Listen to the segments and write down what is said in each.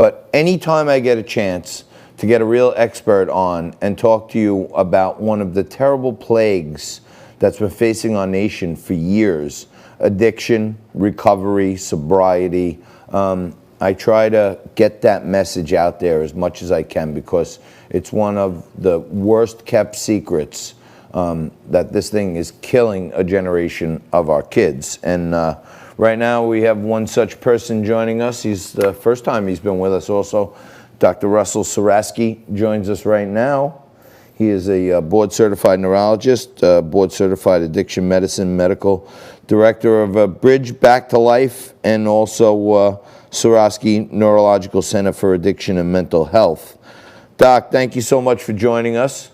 But anytime I get a chance to get a real expert on and talk to you about one of the terrible plagues that's been facing our nation for years, addiction, recovery, sobriety, I try to get that message out there as much as I can because it's one of the worst kept secrets that this thing is killing a generation of our kids. And right now we have one such person joining us. He's the first time he's been with us also. Dr. Russel Surasky joins us right now. He is a board-certified neurologist, board-certified addiction medicine medical director of Bridge Back to Life, and also Surasky Neurological Center for Addiction and Mental Health. Doc, thank you so much for joining us.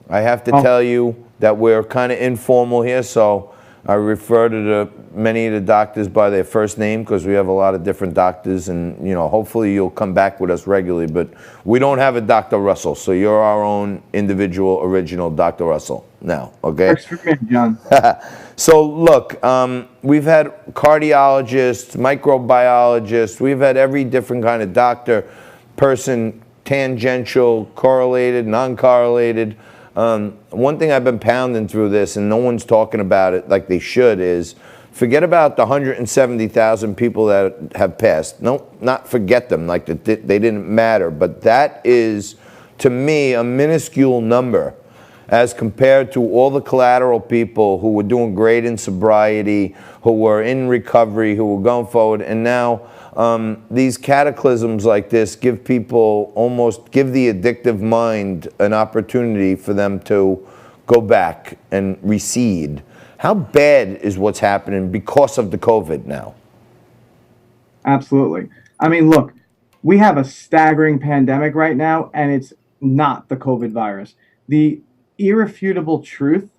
I have to tell you that we're kind of informal here, so I refer to many of the doctors by their first name because we have a lot of different doctors, and hopefully you'll come back with us regularly, but we don't have a Dr. Russell, so you're our own individual original Dr. Russell now, okay? Works for me, John. So look, we've had cardiologists, microbiologists, we've had every different kind of doctor, person, tangential, correlated, non-correlated. One thing I've been pounding through this, and no one's talking about it like they should, is forget about the 170,000 people that have passed. No, not forget them, like they didn't matter. But that is, to me, a minuscule number as compared to all the collateral people who were doing great in sobriety, who were in recovery, who were going forward. And now these cataclysms like this give people, almost give the addictive mind an opportunity for them to go back and recede. How bad is what's happening because of the COVID now? Absolutely. I mean, look, we have a staggering pandemic right now, and it's not the COVID virus. The irrefutable truth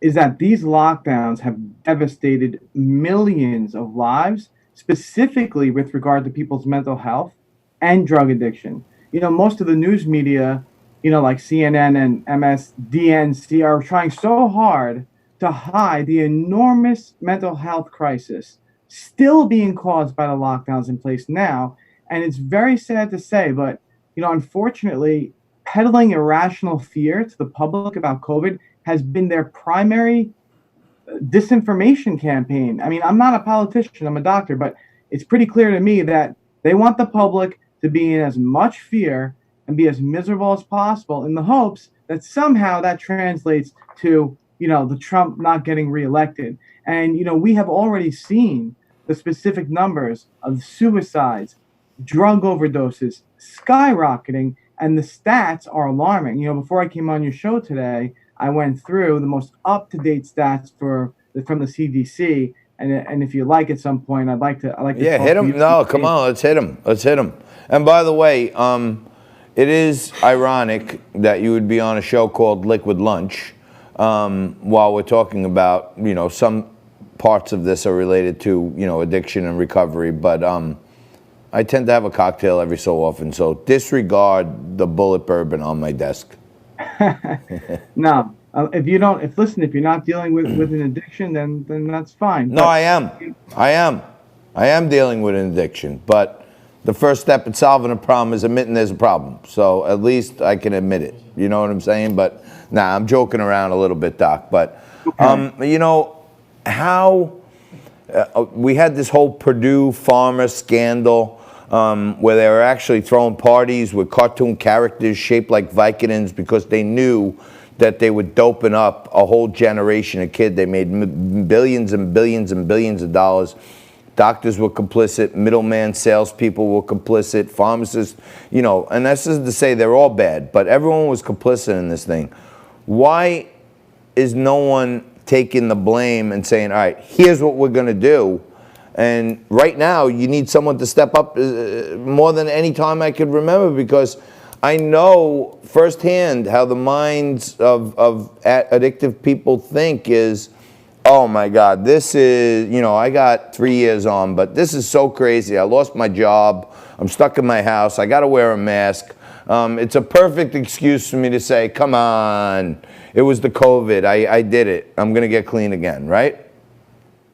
is that these lockdowns have devastated millions of lives, specifically with regard to people's mental health and drug addiction. Most of the news media, like CNN and MSDNC, are trying so hard to hide the enormous mental health crisis still being caused by the lockdowns in place now. And it's very sad to say, but, unfortunately, peddling irrational fear to the public about COVID has been their primary disinformation campaign. I mean, I'm not a politician, I'm a doctor, but it's pretty clear to me that they want the public to be in as much fear and be as miserable as possible in the hopes that somehow that translates to, the Trump not getting reelected. And, we have already seen the specific numbers of suicides, drug overdoses skyrocketing, and the stats are alarming. Before I came on your show today, I went through the most up-to-date stats from the CDC, and if you like, at some point, I'd like to. Yeah, hit him. No, come on, let's hit him. Let's hit him. And by the way, it is ironic that you would be on a show called Liquid Lunch while we're talking about, some parts of this are related to, addiction and recovery, but I tend to have a cocktail every so often, so disregard the bullet bourbon on my desk. No, if you're not dealing with an addiction, then that's fine. No, I am dealing with an addiction, but the first step in solving a problem is admitting there's a problem. So at least I can admit it. You know what I'm saying? But I'm joking around a little bit, Doc. But how we had this whole Purdue Pharma scandal where they were actually throwing parties with cartoon characters shaped like Vicodins because they knew that they were doping up a whole generation of kids. They made billions and billions and billions of dollars. Doctors were complicit, middleman salespeople were complicit, pharmacists, and that's just to say they're all bad, but everyone was complicit in this thing. Why is no one taking the blame and saying, all right, here's what we're going to do? And right now, you need someone to step up more than any time I could remember, because I know firsthand how the minds of addictive people think is, oh my God, this is, I got 3 years on, but this is so crazy. I lost my job. I'm stuck in my house. I got to wear a mask. It's a perfect excuse for me to say, come on, it was the COVID. I did it. I'm going to get clean again, right?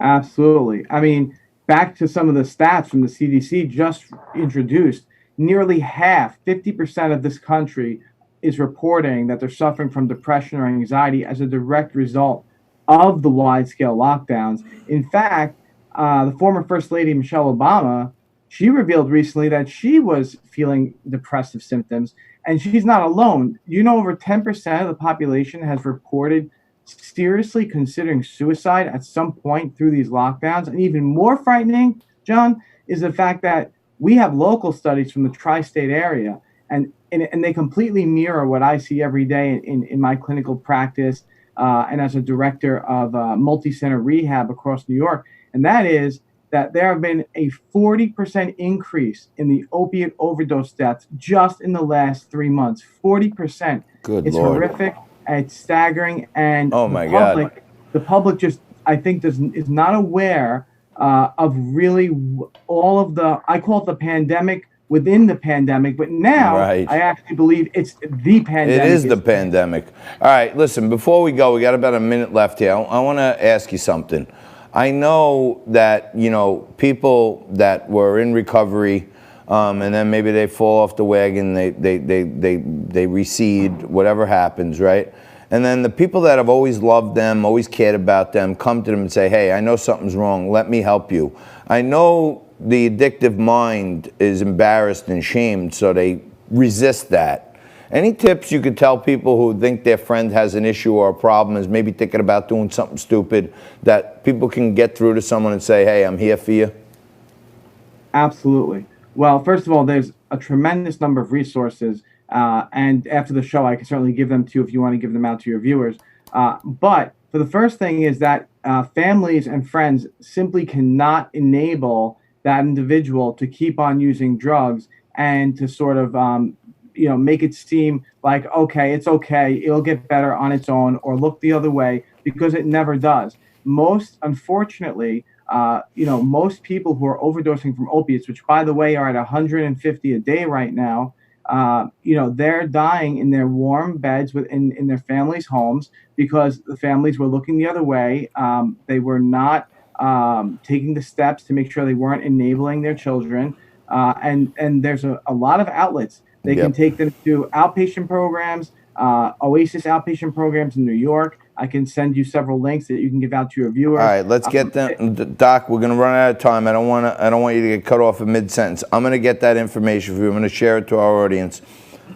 Absolutely. I mean, back to some of the stats from the CDC just introduced, nearly half, 50% of this country is reporting that they're suffering from depression or anxiety as a direct result of the wide-scale lockdowns. In fact, the former First Lady Michelle Obama, she revealed recently that she was feeling depressive symptoms, and she's not alone. You know, over 10% of the population has reported seriously considering suicide at some point through these lockdowns. And even more frightening, John, is the fact that we have local studies from the tri-state area, and they completely mirror what I see every day in my clinical practice and as a director of multi-center rehab across New York. And that is that there have been a 40% increase in the opiate overdose deaths just in the last 3 months. 40%. Good It's Lord. horrific. It's staggering. And Oh my God. the public just, I think, is not aware of really all of the, I call it the pandemic within the pandemic, but now Right. I actually believe it's the pandemic. It is the pandemic. All right, listen, before we go, we got about a minute left here. I want to ask you something. I know that, you know, people that were in recovery, and then maybe they fall off the wagon, they recede, whatever happens, right? And then the people that have always loved them, always cared about them, come to them and say, hey, I know something's wrong, let me help you. I know the addictive mind is embarrassed and shamed, so they resist that. Any tips you could tell people who think their friend has an issue or a problem, is maybe thinking about doing something stupid, that people can get through to someone and say, hey, I'm here for you? Absolutely. Well, first of all, there's a tremendous number of resources, and after the show, I can certainly give them to you if you want to give them out to your viewers. But for the first thing is that families and friends simply cannot enable that individual to keep on using drugs and to sort of make it seem like, okay, it's okay, it'll get better on its own, or look the other way, because it never does. Unfortunately, most people who are overdosing from opiates, which by the way are at 150 a day right now, they're dying in their warm beds in their families' homes because the families were looking the other way. They were not taking the steps to make sure they weren't enabling their children. And there's a lot of outlets. They can take them to outpatient programs, Oasis outpatient programs in New York. I can send you several links that you can give out to your viewers. All right, let's get them. Doc, we're going to run out of time. I don't want you to get cut off in mid-sentence. I'm going to get that information for you. I'm going to share it to our audience.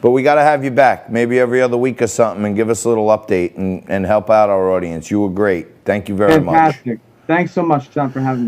But we got to have you back, maybe every other week or something, and give us a little update and help out our audience. You were great. Thank you very much. Fantastic. Thanks so much, John, for having me.